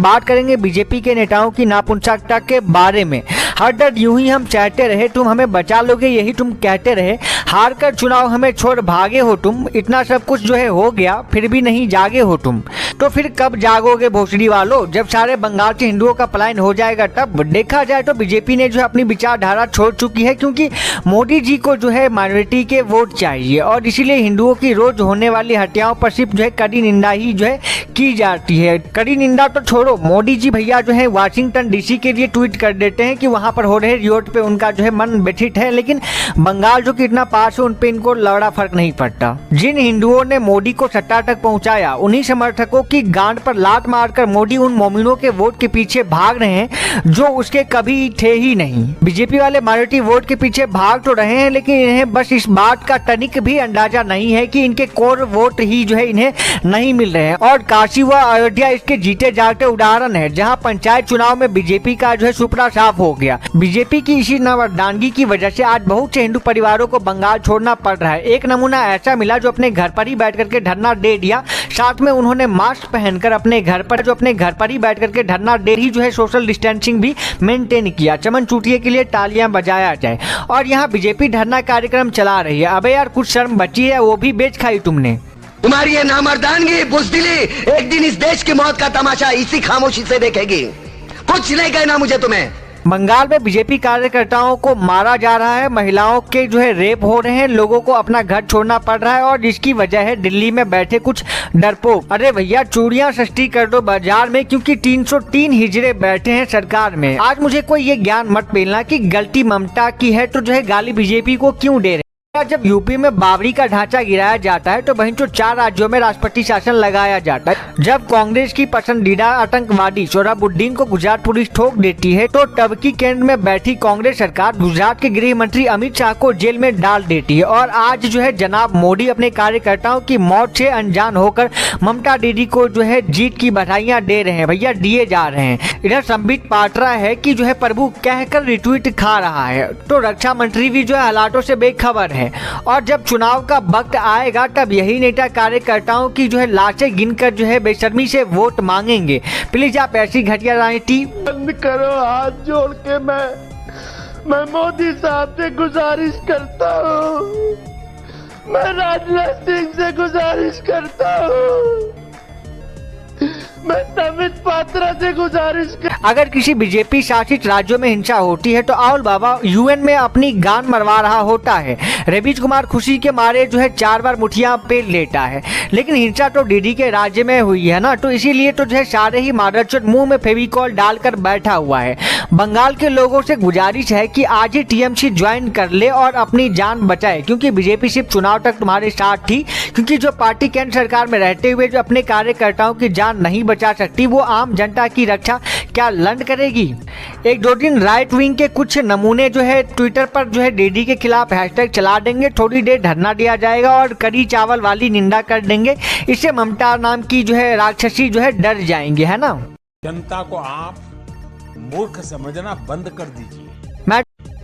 बात करेंगे बीजेपी के नेताओं की नापुंसकता के बारे में। हर डर यूं ही हम चाहते रहे, तुम हमें बचा लोगे यही तुम कहते रहे, हार कर चुनाव हमें छोड़ भागे हो तुम, इतना सब कुछ जो है हो गया फिर भी नहीं जागे हो तुम। तो फिर कब जागोगे भोसड़ी वालों, जब सारे बंगाल के हिंदुओं का पलायन हो जाएगा तब। देखा जाए तो बीजेपी ने जो है अपनी विचारधारा छोड़ चुकी है, क्योंकि मोदी जी को जो है माइनॉरिटी के वोट चाहिए और इसीलिए हिंदुओं की रोज होने वाली हत्याओं पर सिर्फ जो है कड़ी निंदा ही जो है की जाती है। कड़ी निंदा तो छोड़ो, मोदी जी भैया जो है वाशिंगटन डीसी के लिए ट्वीट कर देते हैं कि वहां पर हो रहे रियोट पे उनका जो है मन व्यथित है, लेकिन बंगाल जो कि इतना पास है उन पे इनको लड़ा फर्क नहीं पड़ता। जिन हिंदुओं ने मोदी को सत्ता तक पहुंचाया उन्हीं समर्थकों की गांड पर लात मारकर मोदी उन मोमिनों के वोट के पीछे भाग रहे हैं जो उसके कभी थे ही नहीं। बीजेपी वाले माइनॉरिटी वोट के पीछे भाग तो रहे हैं, लेकिन इन्हें बस इस बात का तनिक भी अंदाजा नहीं है कि इनके कोर वोट ही जो है इन्हें नहीं मिल रहे हैं। और काशी व अयोध्या इसके जीते जागते उदाहरण है, जहां पंचायत चुनाव में बीजेपी का जो है सुपड़ा साफ हो गया। बीजेपी की इसी नादानगी की वजह से आज बहुत से हिंदू परिवारों को बंगाल छोड़ना पड़ रहा है। एक नमूना ऐसा मिला जो अपने घर पर ही बैठ करके धरना दे दिया, साथ में उन्होंने मास्क पहनकर अपने घर पर ही बैठ करके धरना दे ही जो है सोशल डिस्टेंसिंग भी मेंटेन किया। चमन चूटिए के लिए तालियां बजाया जाए। और यहाँ बीजेपी धरना कार्यक्रम चला रही है। अबे यार कुछ शर्म बची है, वो भी बेच खाई तुमने। तुम्हारी ये नामर्दानगी बुज़दिली एक दिन इस देश की मौत का तमाशा इसी खामोशी से देखेगी। कुछ नहीं कहना मुझे तुम्हें। बंगाल में बीजेपी कार्यकर्ताओं को मारा जा रहा है, महिलाओं के जो है रेप हो रहे हैं, लोगों को अपना घर छोड़ना पड़ रहा है और जिसकी वजह है दिल्ली में बैठे कुछ डरपोक। अरे भैया चूड़ियां सस्ती कर दो बाजार में, क्योंकि 303 हिजड़े बैठे हैं सरकार में। आज मुझे कोई ये ज्ञान मत पेलना कि गलती ममता की है तो जो है गाली बीजेपी को क्यों दे रहे। जब यूपी में बाबरी का ढांचा गिराया जाता है तो वहीं तो 4 राज्यों में राष्ट्रपति शासन लगाया जाता है। जब कांग्रेस की पसंदीदा आतंकवादी सोहराबुद्दीन को गुजरात पुलिस ठोक देती है तो तब की केंद्र में बैठी कांग्रेस सरकार गुजरात के गृह मंत्री अमित शाह को जेल में डाल देती है। और आज जो है जनाब मोदी अपने कार्यकर्ताओं की मौत से अनजान होकर ममता दीदी को जो है जीत की बधाइयां दे रहे हैं। भैया दिए जा रहे हैं। इधर संबित पात्रा है कि जो है प्रभु कहकर रिट्वीट खा रहा है, तो रक्षा मंत्री भी जो है हालातों से बेखबर है। और जब चुनाव का वक्त आएगा तब यही नेता कार्यकर्ताओं की जो है लाशें गिनकर जो है बेशर्मी से वोट मांगेंगे। प्लीज आप ऐसी घटिया राजनीति बंद करो। हाथ जोड़ के मैं मोदी साहब से गुजारिश करता हूँ, मैं राजनाथ सिंह से गुजारिश करता हूँ, मैं संबित पात्रा से गुजारिश कर। अगर किसी बीजेपी शासित राज्यों में हिंसा होती है तो आउल बाबा यूएन में अपनी गान मरवा रहा होता है। रवीश कुमार खुशी के मारे जो है 4 बार मुठिया पे लेता है, लेकिन हिंसा तो दीदी के राज्य में हुई है ना, तो इसीलिए तो जो है सारे ही मादरचोद मुंह में फेविकॉल डालकर बैठा हुआ है। बंगाल के लोगों से गुजारिश है कि आज ही टीएमसी ज्वाइन कर ले और अपनी जान बचाए, क्योंकि बीजेपी सिर्फ चुनाव तक तुम्हारे साथ थी, क्योंकि जो पार्टी केंद्र सरकार में रहते हुए जो अपने कार्यकर्ताओं की जान नहीं बचा सकती वो आम जनता की रक्षा क्या लंड करेगी। 1-2 दिन राइट विंग के कुछ नमूने जो है ट्विटर पर जो है दीदी के खिलाफ हैशटैग चला देंगे, थोड़ी देर धरना दिया जाएगा और कड़ी चावल वाली निंदा कर देंगे। इससे ममता नाम की जो है राक्षसी जो है डर जाएंगे, है ना। जनता को आप मूर्ख समझना बंद कर दीजिए।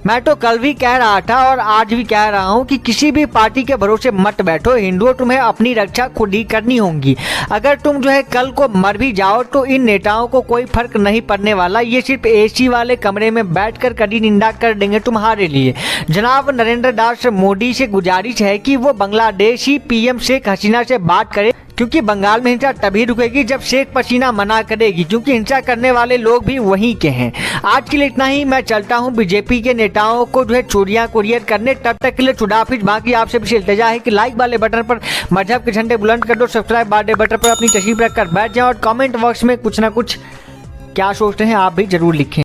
मैं तो कल भी कह रहा था और आज भी कह रहा हूँ कि किसी भी पार्टी के भरोसे मत बैठो। हिंदुओं तुम्हें अपनी रक्षा खुद ही करनी होगी। अगर तुम जो है कल को मर भी जाओ तो इन नेताओं को कोई फर्क नहीं पड़ने वाला, ये सिर्फ एसी वाले कमरे में बैठकर कड़ी निंदा कर देंगे तुम्हारे लिए। जनाब नरेंद्र दास मोदी से गुजारिश है कि वो बांग्लादेशी पीएम शेख हसीना से बात करे, क्योंकि बंगाल में हिंसा तभी रुकेगी जब शेख हसीना मना करेगी, क्योंकि हिंसा करने वाले लोग भी वहीं के हैं। आज के लिए इतना ही। मैं चलता हूं बीजेपी के नेताओं को जो है चूड़ियां कुरियर करने। तब तक के लिए खुदाफिज। बाकी आपसे भी इल्तिजा है कि लाइक वाले बटन पर मजहब के झंडे बुलंद कर दो, सब्सक्राइब वाले बटन पर अपनी तशरीफ रखकर बैठ जाए और कमेंट बॉक्स में कुछ ना कुछ क्या सोचते हैं आप भी जरूर लिखें।